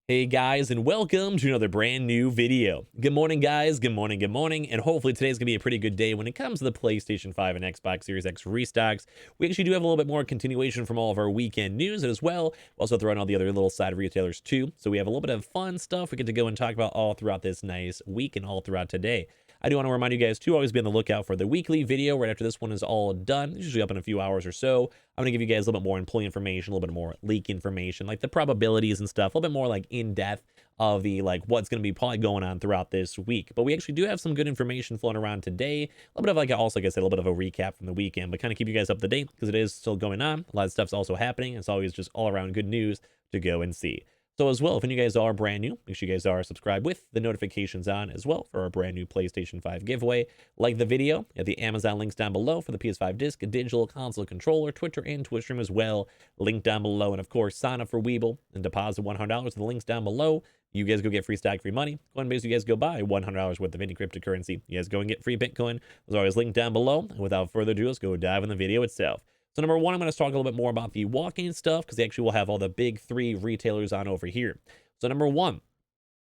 Hey guys, and welcome to another brand new video. Good morning, guys. Good morning, good morning. And hopefully today's gonna be a pretty good day when it comes to the PlayStation 5 and Xbox Series X restocks. We actually do have a little bit more continuation from all of our weekend news as well. We'll also throw in all the other little side retailers too. So we have a little bit of fun stuff we get to go and talk about all throughout this nice week and all throughout today. I do want to remind you guys to always be on the lookout for the weekly video right after this one is all done. It's usually up in a few hours or so. I'm going to give you guys a little bit more employee information, a little bit more leak information, like the probabilities and stuff, a little bit more like in depth of the like what's going to be probably going on throughout this week. But we actually do have some good information floating around today. A little bit of like also, like I said, a little bit of a recap from the weekend, but kind of keep you guys up to date because it is still going on. A lot of stuff's also happening. It's always just all around good news to go and see. So as well, if any of you guys are brand new, make sure you guys are subscribed with the notifications on as well for our brand new PlayStation 5 giveaway. Like the video, at the Amazon links down below for the PS5 disc, digital console controller, Twitter and Twitch stream as well. Link down below. And of course, sign up for Weeble and deposit $100. The links down below. You guys go get free stock, free money. Coinbase, you guys go buy $100 worth of any cryptocurrency. You guys go and get free Bitcoin. Those are always linked down below. And without further ado, let's go dive in the video itself. So number one, I'm going to talk a little bit more about the walk-in stuff because they actually will have all the big three retailers on over here. So number one,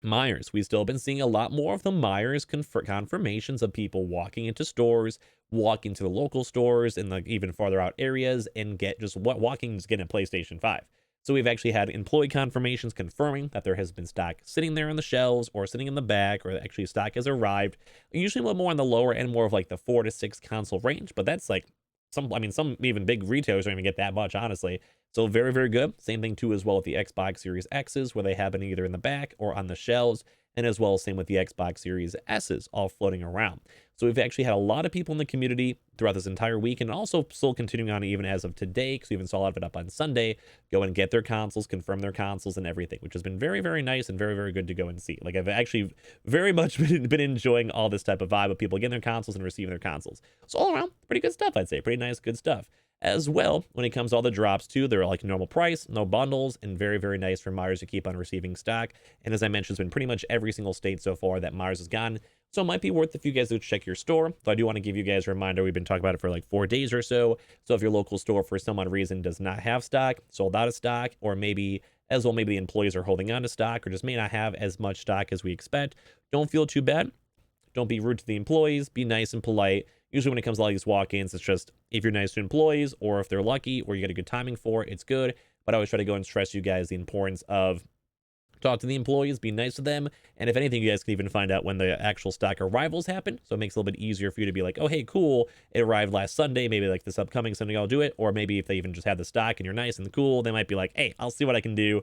MEIJERS. We've still been seeing a lot more of the MEIJERS confirmations of people walking into stores, walking to the local stores and like even farther out areas and get just walking to get a PlayStation 5. So we've actually had employee confirmations confirming that there has been stock sitting there on the shelves or sitting in the back, or actually stock has arrived. Usually a little more on the lower end, more of like the 4 to 6 console range, but that's like some even big retailers don't even get that much, honestly. So very, very good. Same thing too as well with the Xbox Series X's, where they have been either in the back or on the shelves, and as well same with the Xbox Series S's all floating around. So we've actually had a lot of people in the community throughout this entire week, and also still continuing on even as of today, because we even saw a lot of it up on Sunday, go and get their consoles, confirm their consoles and everything, which has been very, very nice and very, very good to go and see. Like I've actually very much been enjoying all this type of vibe of people getting their consoles and receiving their consoles. So all around, pretty good stuff, I'd say. Pretty nice, good stuff. As well, when it comes to all the drops too, they're like normal price, no bundles, and very, very nice for MEIJERS to keep on receiving stock. And as I mentioned, it's been pretty much every single state so far that MEIJERS has gone. So it might be worth if you guys go check your store. So I do want to give you guys a reminder, we've been talking about it for like 4 days or so. So if your local store for some odd reason does not have stock, sold out of stock, or maybe as well, maybe the employees are holding on to stock or just may not have as much stock as we expect, don't feel too bad. Don't be rude to the employees. Be nice and polite. Usually when it comes to all these walk-ins, it's just if you're nice to employees or if they're lucky or you get a good timing for it, it's good. But I always try to go and stress you guys the importance of talk to the employees, be nice to them. And if anything, you guys can even find out when the actual stock arrivals happen. So it makes it a little bit easier for you to be like, oh, hey, cool. It arrived last Sunday. Maybe like this upcoming Sunday, I'll do it. Or maybe if they even just have the stock and you're nice and cool, they might be like, hey, I'll see what I can do.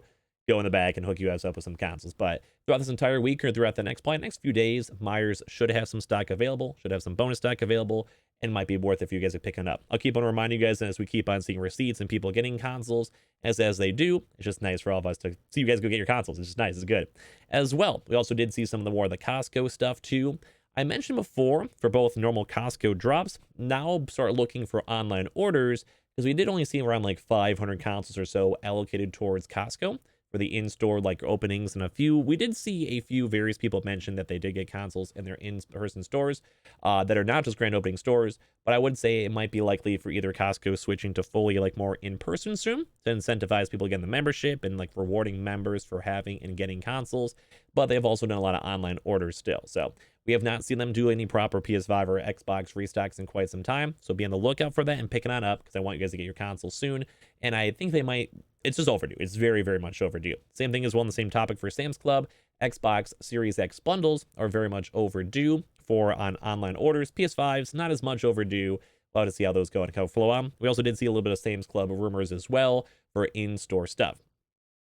Go in the back and hook you guys up with some consoles. But throughout this entire week or throughout the next few days, MEIJERS should have some stock available, should have some bonus stock available, and might be worth if you guys are picking up. I'll keep on reminding you guys as we keep on seeing receipts and people getting consoles as they do. It's just nice for all of us to see you guys go get your consoles. It's just nice. It's good. As well, we also did see some of the more of the COSTCO stuff too. I mentioned before for both normal Costco drops, now start looking for online orders because we did only see around like 500 consoles or so allocated towards Costco for the in-store like openings, and we did see a few various people mention that they did get consoles in their in-person stores that are not just grand opening stores. But I would say it might be likely for either Costco switching to fully like more in-person soon to incentivize people getting the membership and like rewarding members for having and getting consoles. But they've also done a lot of online orders still. So we have not seen them do any proper PS5 or Xbox restocks in quite some time. So be on the lookout for that and pick it on up because I want you guys to get your console soon. And I think they might, it's just overdue. It's very, very much overdue. Same thing as well on the same topic for Sam's Club. Xbox Series X bundles are very much overdue for on online orders. PS5's not as much overdue. We'll have to see how those go and how flow on. We also did see a little bit of Sam's Club rumors as well for in-store stuff.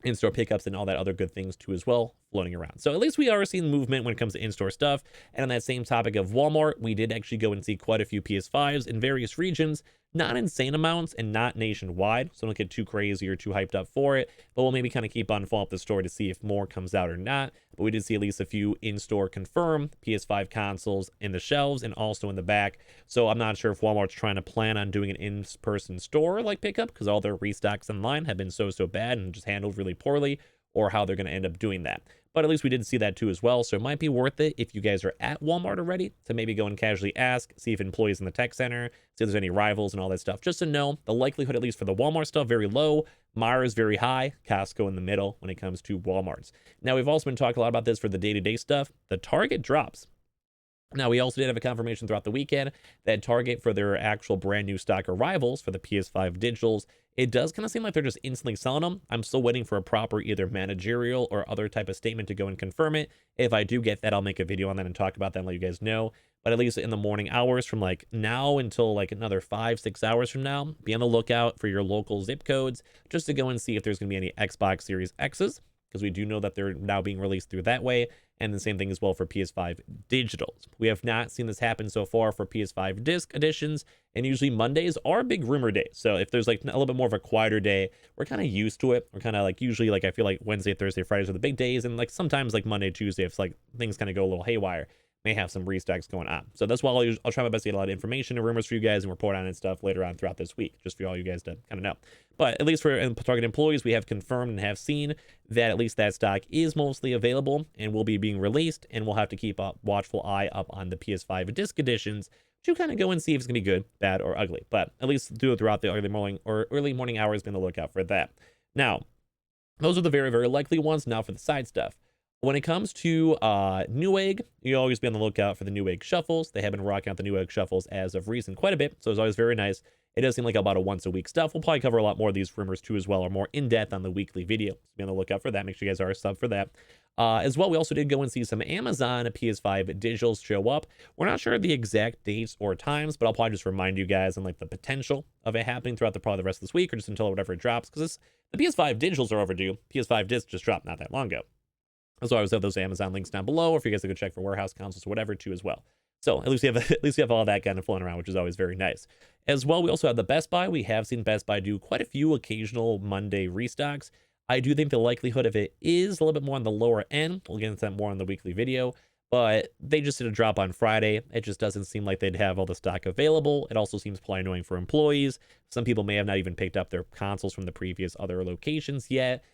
In-store pickups and all that other good things too as well floating around. So at least we are seeing movement when it comes to in-store stuff. And on that same topic of Walmart, we did actually go and see quite a few PS5s in various regions. Not insane amounts and not nationwide, so don't get too crazy or too hyped up for it, but we'll maybe kind of keep on following up the story to see if more comes out or not. But we did see at least a few in-store confirmed PS5 consoles in the shelves and also in the back. So I'm not sure if Walmart's trying to plan on doing an in-person store like pickup because all their restocks online have been so bad and just handled really poorly, or how they're going to end up doing that. But at least we did see that too as well. So it might be worth it if you guys are at Walmart already to maybe go and casually ask, see if employees in the tech center, see if there's any rivals and all that stuff. Just to know the likelihood, at least for the Walmart stuff, very low. MEIJERS very high. Costco in the middle when it comes to Walmarts. Now, we've also been talking a lot about this for the day-to-day stuff. The Target drops. Now, we also did have a confirmation throughout the weekend that Target, for their actual brand new stock arrivals for the PS5 Digitals, it does kind of seem like they're just instantly selling them. I'm still waiting for a proper either managerial or other type of statement to go and confirm it. If I do get that, I'll make a video on that and talk about that and let you guys know. But at least in the morning hours from like now until like another 5-6 hours from now, be on the lookout for your local zip codes just to go and see if there's going to be any Xbox Series X's, because we do know that they're now being released through that way. And the same thing as well for PS5 Digitals. We have not seen this happen so far for PS5 Disc Editions, and usually Mondays are big rumor days. So if there's like a little bit more of a quieter day, we're kind of used to it. We're kind of like, usually like I feel like Wednesday, Thursday, Fridays are the big days, and like sometimes like Monday, Tuesday, if like things kind of go a little haywire, may have some restocks going on. So that's why I'll try my best to get a lot of information and rumors for you guys and report on it and stuff later on throughout this week, just for all you guys to kind of know. But at least for Target employees, we have confirmed and have seen that at least that stock is mostly available and will be being released, and we'll have to keep a watchful eye up on the PS5 disc editions to kind of go and see if it's gonna be good, bad, or ugly. But at least do it throughout the early morning hours, be on the lookout for that. Now, those are the very, very likely ones. Now for the side stuff. When it comes to Newegg, you always be on the lookout for the Newegg shuffles. They have been rocking out the Newegg shuffles as of recent quite a bit, so it's always very nice. It does seem like about a once-a-week stuff. We'll probably cover a lot more of these rumors too as well, or more in-depth on the weekly video. So be on the lookout for that. Make sure you guys are a sub for that. As well, we also did go and see some Amazon PS5 digitals show up. We're not sure of the exact dates or times, but I'll probably just remind you guys on like the potential of it happening throughout probably the rest of this week, or just until whatever it drops, because the PS5 digitals are overdue. PS5 discs just dropped not that long ago. So I always have those Amazon links down below, or if you guys go check for warehouse consoles or whatever too as well. So at least you have all that kind of floating around, which is always very nice. As well, we also have the Best Buy. We have seen Best Buy do quite a few occasional Monday restocks. I do think the likelihood of it is a little bit more on the lower end. We'll get into that more in the weekly video, but they just did a drop on Friday. It just doesn't seem like they'd have all the stock available. It also seems probably annoying for employees. Some people may have not even picked up their consoles from the previous other locations yet.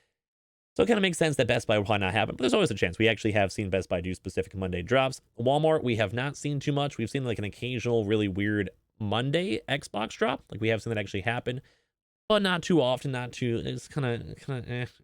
So it kind of makes sense that Best Buy will probably not happen, but there's always a chance. We actually have seen Best Buy do specific Monday drops. Walmart, we have not seen too much. We've seen like an occasional really weird Monday Xbox drop. Like we have seen that actually happen, but not too often, it's kind of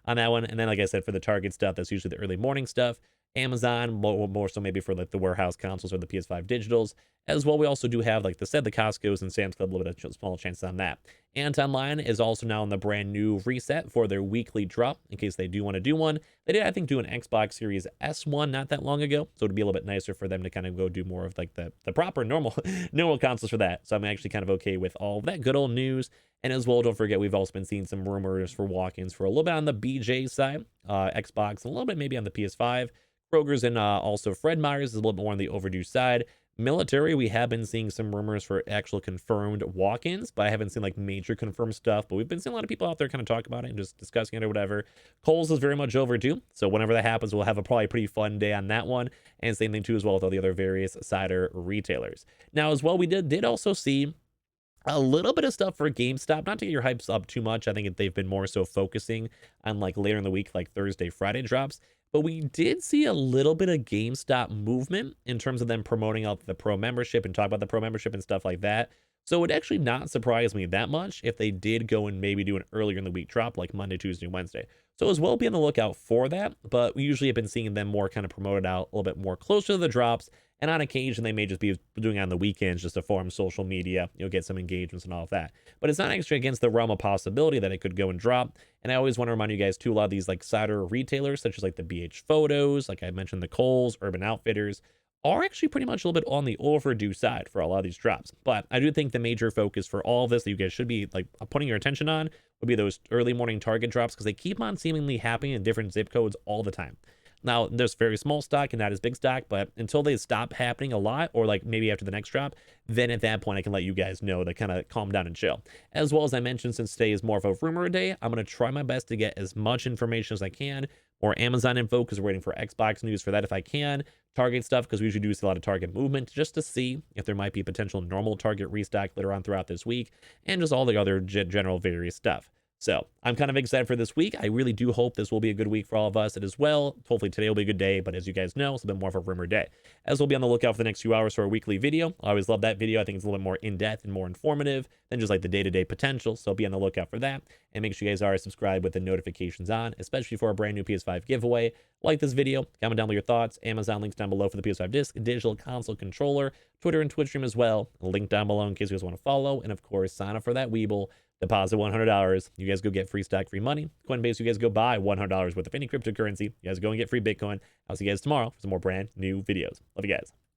on that one. And then, like I said, for the Target stuff, that's usually the early morning stuff. Amazon, more so maybe for like the warehouse consoles or the PS5 digitals. As well, we also do have, like the Costco's and Sam's Club, a little bit of small chances on that. And Online is also now in the brand new reset for their weekly drop, in case they do want to do one. They did, I think, do an Xbox Series S one not that long ago, so it'd be a little bit nicer for them to kind of go do more of like the proper normal consoles for that. So I'm actually kind of okay with all of that good old news. And as well, don't forget, we've also been seeing some rumors for walk-ins for a little bit on the BJ side, Xbox, a little bit maybe on the PS5. Kroger's and also Fred Meyer's is a little bit more on the overdue side. Military, we have been seeing some rumors for actual confirmed walk-ins, but I haven't seen like major confirmed stuff. But we've been seeing a lot of people out there kind of talk about it and just discussing it or whatever. Kohl's is very much overdue, so whenever that happens, we'll have a probably pretty fun day on that one. And same thing too as well with all the other various cider retailers. Now as well, we did also see a little bit of stuff for GameStop. Not to get your hypes up too much. I think they've been more so focusing on like later in the week, like Thursday, Friday drops. But we did see a little bit of GameStop movement in terms of them promoting out the pro membership and talk about the pro membership and stuff like that. So it would actually not surprise me that much if they did go and maybe do an earlier in the week drop, like Monday, Tuesday, Wednesday. So as well, be on the lookout for that. But we usually have been seeing them more kind of promoted out a little bit more closer to the drops. And on occasion, they may just be doing it on the weekends just to form social media, get some engagements and all of that. But it's not actually against the realm of possibility that it could go and drop. And I always want to remind you guys too, a lot of these like cider retailers, such as like the BH Photos, like I mentioned, the Kohl's, Urban Outfitters, are actually pretty much a little bit on the overdue side for a lot of these drops. But I do think the major focus for all of this that you guys should be like putting your attention on would be those early morning Target drops, because they keep on seemingly happening in different zip codes all the time. Now, there's very small stock and not as big stock, but until they stop happening a lot, or like maybe after the next drop, then at that point, I can let you guys know to kind of calm down and chill. As well as I mentioned, since today is more of a rumor day, I'm going to try my best to get as much information as I can, more Amazon info, because we're waiting for Xbox news for that if I can, Target stuff, because we usually do see a lot of Target movement, just to see if there might be potential normal Target restock later on throughout this week, and just all the other general various stuff. So I'm kind of excited for this week. I really do hope this will be a good week for all of us as well. Hopefully today will be a good day, but as you guys know, it's a bit more of a rumor day. As we'll be on the lookout for the next few hours for our weekly video. I always love that video. I think it's a little bit more in-depth and more informative than just like the day-to-day potential. So be on the lookout for that. And make sure you guys are subscribed with the notifications on, especially for a brand new PS5 giveaway. Like this video, comment down below your thoughts. Amazon links down below for the PS5 disc, digital console controller, Twitter and Twitch stream as well. Link down below in case you guys want to follow. And of course, sign up for that Weeble. Deposit $100. You guys go get free stock, free money. Coinbase, you guys go buy $100 worth of any cryptocurrency. You guys go and get free Bitcoin. I'll see you guys tomorrow for some more brand new videos. Love you guys.